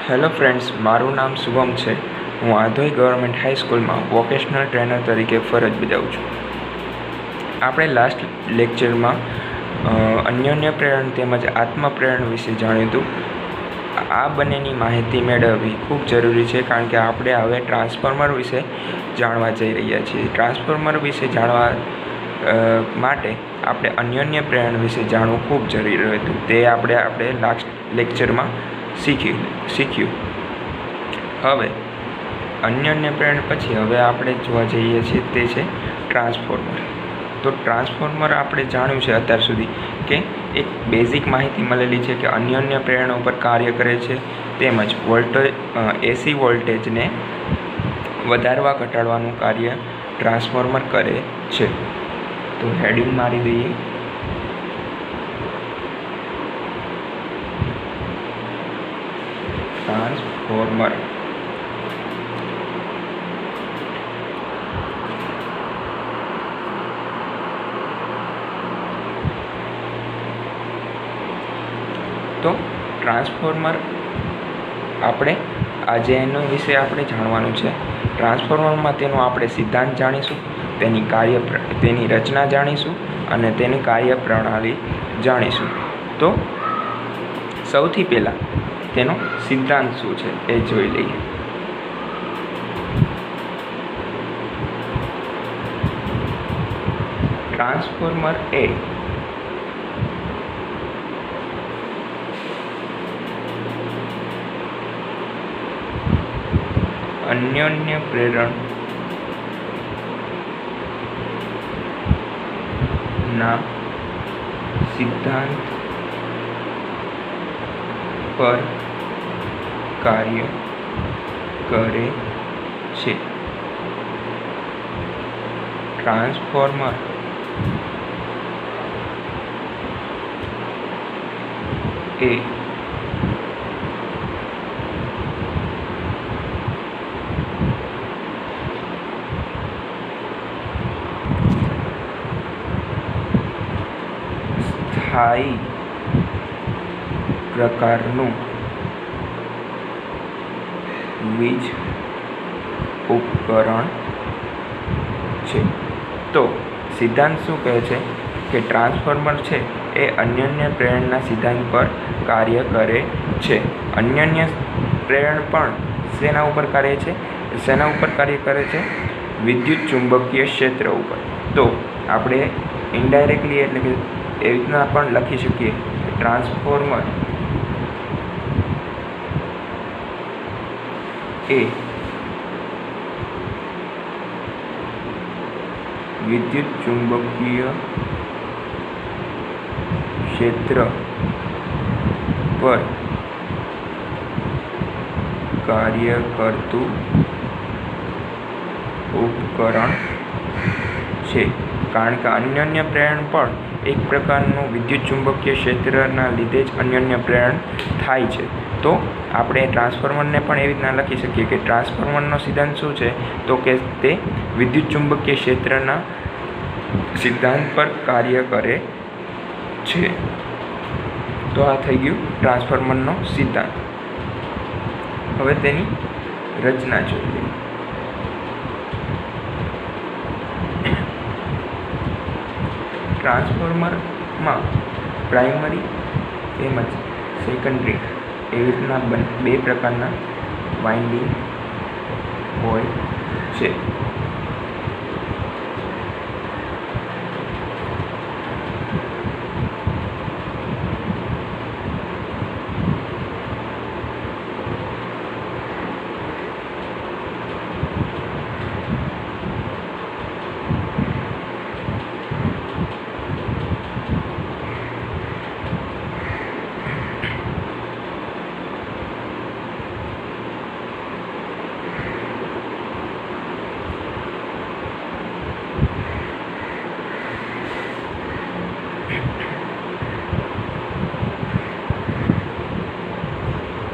Hello friends, મારું નામ શુભમ છે. હું આધોઈ ગવર્મેન્ટ હાઈસ્કૂલમાં વોકેશનલ ટ્રેનર તરીકે ફરજ બજાવું છું. આપણે લાસ્ટ લેક્ચરમાં અન્યોન્ય પ્રેરણ તેમજ આત્મપ્રેરણ વિશે જાણ્યું હતું. આ બંનેની માહિતી મેળવવી ખૂબ જરૂરી છે, કારણ કે આપણે હવે ટ્રાન્સફોર્મર વિશે જાણવા જઈ રહ્યા છીએ. ટ્રાન્સફોર્મર વિશે જાણવા માટે આપણે અન્યોન્ય પ્રેરણ વિશે જાણવું ખૂબ જરૂરી હતું. તે આપણે લાસ્ટ લેક્ચરમાં શીખ્યું. હવે અન્યોન્ય પ્રેરણ પછી હવે આપણે જોવા જઈએ છીએ તે છે ટ્રાન્સફોર્મર. તો ટ્રાન્સફોર્મર આપણે જાણ્યું છે અત્યાર સુધી કે એક બેઝિક માહિતી મળેલી છે કે અન્યોન્ય પ્રેરણ ઉપર કાર્ય કરે છે, તેમજ એસી વોલ્ટેજને વધારવા ઘટાડવાનું કાર્ય ટ્રાન્સફોર્મર કરે છે. તો હેડિંગ મારી દઈએ. ટ્રાન્સફોર્મર. તો ટ્રાન્સફોર્મર આપણે આજે એનો વિશે આપણે જાણવાનું છે. ટ્રાન્સફોર્મરમાં તેનો આપણે સિદ્ધાંત જાણીશું, તેની રચના જાણીશું અને તેની કાર્યપ્રણાલી જાણીશું. તો સૌથી પહેલાં તેનો સિદ્ધાંત શું છે એ જોઈ લઈએ. ટ્રાન્સફોર્મર એ અન્યોન્ય પ્રેરણ ના સિદ્ધાંત પર કાર્ય કરે છે. ટ્રાન્સફોર્મર એ સ્થાયી પ્રકારનું વીજ ઉપકરણ છે. તો સિદ્ધાંત શું કહે છે કે ટ્રાન્સફોર્મર છે એ અન્યોન્ય પ્રેરણના સિદ્ધાંત પર કાર્ય કરે છે. અન્યોન્ય પ્રેરણ પણ શેના ઉપર કાર્ય કરે છે? વિદ્યુત ચુંબકીય ક્ષેત્ર ઉપર. તો આપણે ઇનડાયરેક્ટલી એટલે કે એવી રીતના પણ લખી શકીએ કે ટ્રાન્સફોર્મર એ વિદ્યુત ચુંબકીય ક્ષેત્ર પર કાર્ય કરતું ઉપકરણ છે. કારણ કે અન્યોન્ય પ્રેરણ પણ એક પ્રકારનું વિદ્યુત ચુંબકીય ક્ષેત્રના લીધે જ અન્યોન્ય પ્રેરણ થાય છે. તો આપણે ટ્રાન્સફોર્મરને પણ એવી રીતના લખી શકીએ કે ટ્રાન્સફોર્મરનો સિદ્ધાંત શું છે? તો કે તે વિદ્યુત ચુંબકીય ક્ષેત્રના સિદ્ધાંત પર કાર્ય કરે છે. તો આ થઈ ગયું ટ્રાન્સફોર્મરનો સિદ્ધાંત. હવે તેની રચના જોઈએ. ટ્રાન્સફોર્મરમાં પ્રાઇમરી તેમજ સેકન્ડરી એવી રીતના બે પ્રકારના વાઇન્ડિંગ હોય છે.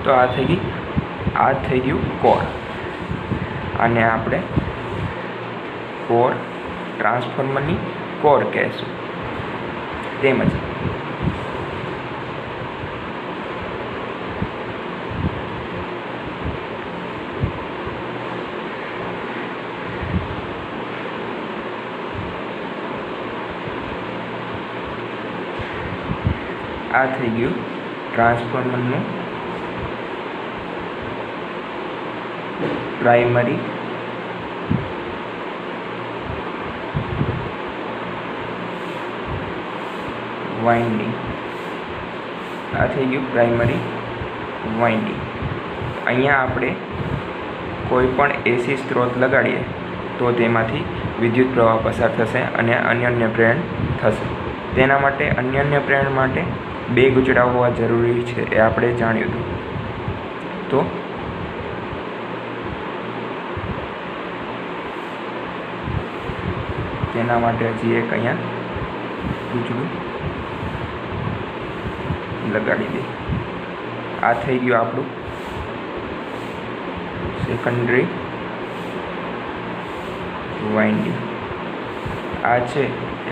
તો આ થઈ ગયું કોર. આને આપણે ટ્રાન્સફોર્મરની કોર કહેશું. તેમજ આ થઈ ગયું ટ્રાન્સફોર્મરનું પ્રાઇમરી વાઇન્ડિંગ. આ થઈ ગયું પ્રાઇમરી વાઇન્ડિંગ. અહીંયા આપણે કોઈ પણ એસી સ્ત્રોત લગાડીએ તો તેમાંથી વિદ્યુત પ્રવાહ પસાર થશે અને અન્યોન્ય પ્રેરણ થશે. તેના માટે અન્યોન્ય પ્રેરણ માટે બે ગૂંચળા હોવા જરૂરી છે, એ આપણે જાણ્યું હતું. તો તેના માટે હજી એક અહીંયા ગૂંચળું લગાડી દઈએ. આ થઈ ગયું આપણું સેકન્ડરી વાઇન્ડિંગ. આ છે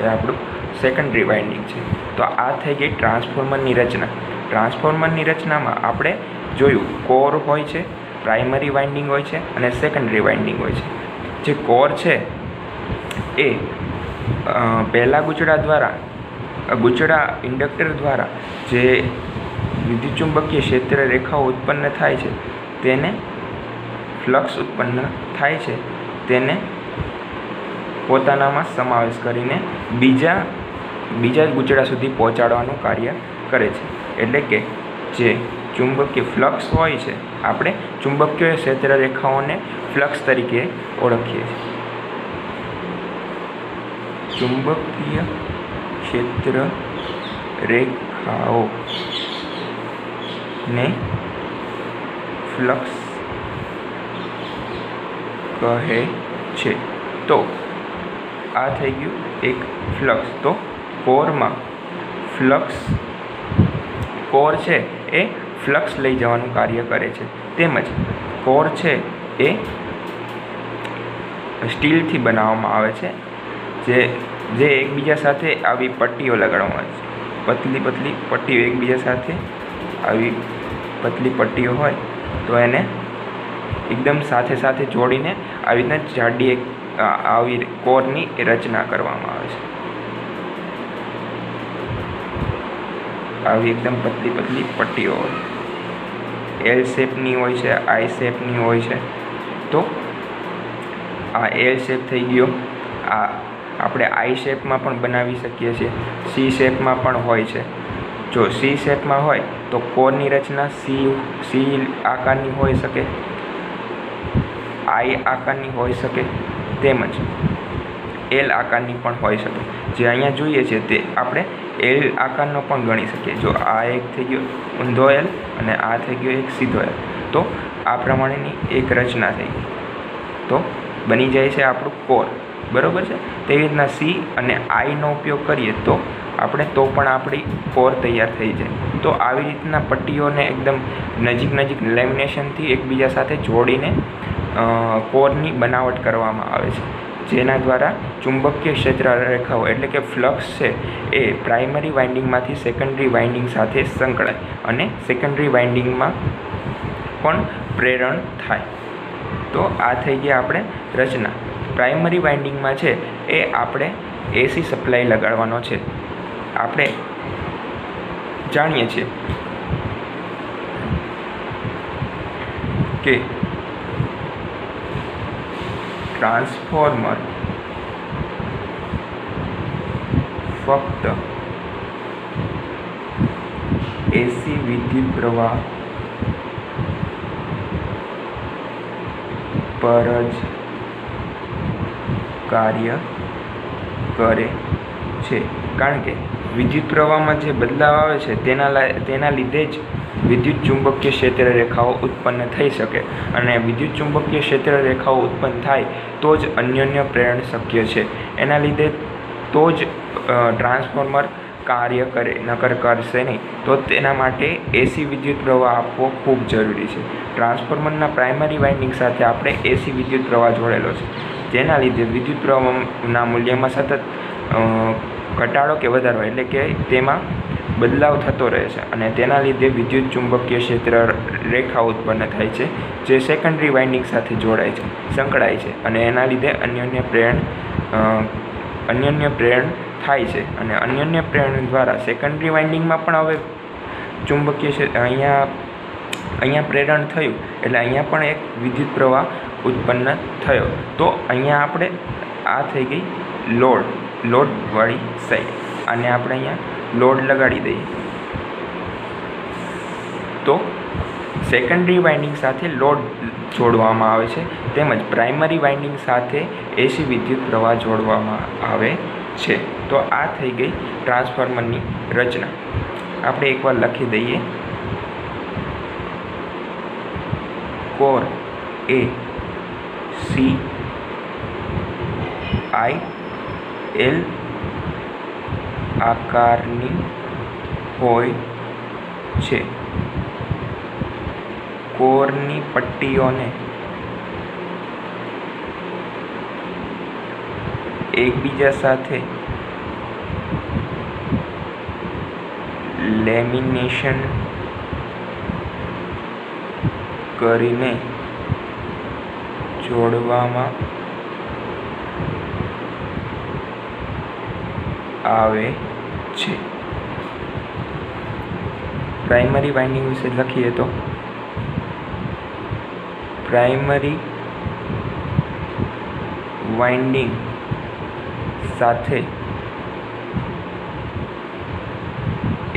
એ આપણું સેકન્ડરી વાઇન્ડિંગ છે. તો આ થઈ ગઈ ટ્રાન્સફોર્મરની રચના. ટ્રાન્સફોર્મરની રચનામાં આપણે જોયું કોર હોય છે, પ્રાઇમરી વાઇન્ડિંગ હોય છે અને સેકન્ડરી વાઇન્ડિંગ હોય છે. જે કોર છે એ પહેલાં ગૂંચળા ઇન્ડક્ટર દ્વારા જે વિદ્યુતચુંબકીય ક્ષેત્ર રેખાઓ ઉત્પન્ન થાય છે તેને ફ્લક્સ ઉત્પન્ન થાય છે તેને પોતાનામાં સમાવેશ કરીને બીજા ગૂંચળા સુધી પહોંચાડવાનું કાર્ય કરે છે. એટલે કે જે ચુંબકીય ફ્લક્સ હોય છે, આપણે ચુંબકીય ક્ષેત્ર રેખાઓને ફ્લક્સ તરીકે ઓળખીએ છીએ. ચુંબકીય ક્ષેત્ર રેખાઓ ને ફ્લક્સ કહે છે. તો આ થઈ ગયું એક ફ્લક્સ. તો કોરમાં કોર છે એ ફ્લક્સ લઈ જવાનું કાર્ય કરે છે. તેમજ કોર છે એ સ્ટીલથી બનાવવામાં આવે છે, જે એકબીજા સાથે આવી પટ્ટીઓ લગાડવામાં આવે છે. પતલી પટ્ટીઓ એકબીજા સાથે આવી પતલી પટ્ટીઓ હોય તો એને એકદમ સાથે જોડીને આવી રીતના જાડી આવી કોરની રચના કરવામાં આવે છે. આવી એકદમ પતલી પટ્ટીઓ હોય, એલ શેપની હોય છે, આઈ શેપની હોય છે. તો આ એલ શેપ થઈ ગયો. આ આપણે આઈ શેપમાં પણ બનાવી શકીએ છીએ, સી શેપમાં પણ હોય છે. જો સી શેપમાં હોય તો કોરની રચના સી આકારની હોઈ શકે, આઈ આકારની હોઈ શકે, તેમજ એલ આકારની પણ હોઈ શકે. જે અહીંયા જોઈએ છે તે આપણે એલ આકારનો પણ ગણી શકીએ. જો આ એક થઈ ગયો ઊંધો એલ અને આ થઈ ગયો એક સીધો એલ. તો આ પ્રમાણેની એક રચના થઈ ગઈ. તો બની જાય છે આપણું કોર. બરાબર છે. તેવી રીતના સી અને આઈનો ઉપયોગ કરીએ તો પણ આપણી કોર તૈયાર થઈ જાય. તો આવી રીતના પટ્ટીઓને એકદમ નજીક લેમિનેશનથી એકબીજા સાથે જોડીને કોરની બનાવટ કરવામાં આવે છે, જેના દ્વારા ચુંબકીય ક્ષેત્ર રેખાઓ એટલે કે ફ્લક્સ છે એ પ્રાઇમરી વાઇન્ડિંગમાંથી સેકન્ડરી વાઇન્ડિંગ સાથે સંકળાય અને સેકન્ડરી વાઇન્ડિંગમાં પણ પ્રેરણ થાય. તો આ થઈ ગયા આપણે રચના. પ્રાઇમરી વાઇન્ડિંગમાં છે એ આપણે એસી સપ્લાય લગાડવાનો છે. આપણે જાણીએ છીએ કે ટ્રાન્સફોર્મર ફક્ત એસી વિદ્યુત પ્રવાહ પર જ કાર્ય કરે છે. કારણ કે વિદ્યુત પ્રવાહમાં જે બદલાવ આવે છે તેના લીધે જ વિદ્યુત ચુંબકીય ક્ષેત્ર રેખાઓ ઉત્પન્ન થઈ શકે અને વિદ્યુત ચુંબકીય ક્ષેત્ર રેખાઓ ઉત્પન્ન થાય તો જ અન્યોન્ય પ્રેરણ શક્ય છે. એના લીધે તો જ ટ્રાન્સફોર્મર કાર્ય કરે, નકર કરશે નહીં. તો તેના માટે એસી વિદ્યુત પ્રવાહ આપવો ખૂબ જરૂરી છે. ટ્રાન્સફોર્મરના પ્રાઇમરી વાઇન્ડિંગ સાથે આપણે એસી વિદ્યુત પ્રવાહ જોડેલો છે, જેના લીધે વિદ્યુત પ્રવાહના મૂલ્યમાં સતત ઘટાડો કે વધારો એટલે કે તેમાં બદલાવ થતો રહે છે અને તેના લીધે વિદ્યુત ચુંબકીય ક્ષેત્ર રેખા ઉત્પન્ન થાય છે, જે સેકન્ડરી વાઇન્ડિંગ સાથે જોડાય છે, સંકળાય છે અને એના લીધે અન્યોન્ય પ્રેરણ થાય છે અને અન્યોન્ય પ્રેરણ દ્વારા સેકન્ડરી વાઇન્ડિંગમાં પણ હવે ચુંબકીય છે અહીંયા પ્રેરણ થયું એટલે અહીંયા પણ એક વિદ્યુત પ્રવાહ ઉત્પન્ન થયો. તો અહીંયા આપણે આ થઈ ગઈ લોડવાળી સાઈડ. આને આપણે અહીંયા લોડ લગાડી દઈએ તો સેકન્ડરી વાઇન્ડિંગ સાથે લોડ જોડવામાં આવે છે, તેમજ પ્રાઇમરી વાઇન્ડિંગ સાથે એસી વિદ્યુત પ્રવાહ જોડવામાં આવે છે. તો આ થઈ ગઈ ટ્રાન્સફોર્મરની રચના. આપણે એકવાર લખી દઈએ. Core A C I L આકારની હોય છે. કોરની પટ્ટીઓને એકબીજા સાથે લેમિનેશન કરીને જોડવામાં આવે છે. પ્રાઇમરી વાઇન્ડિંગ વિશે લખીએ તો પ્રાઇમરી વાઇન્ડિંગ સાથે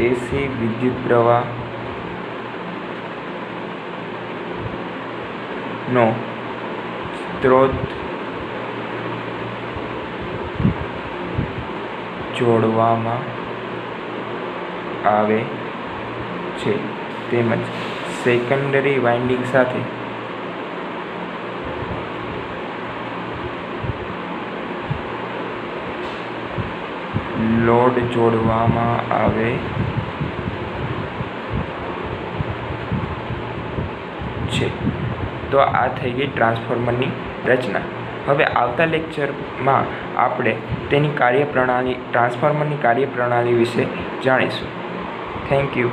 એસી વિદ્યુત પ્રવાહનો સ્ત્રોત જોડવામાં આવે છે, તેમજ સેકન્ડરી વાઇન્ડિંગ સાથે લોડ જોડવામાં આવે છે. તો આ થઈ ગઈ ટ્રાન્સફોર્મરની રચના. હવે આવતા લેક્ચરમાં આપણે તેની ટ્રાન્સફોર્મરની કાર્યપ્રણાલી વિશે જાણીશું. Thank you.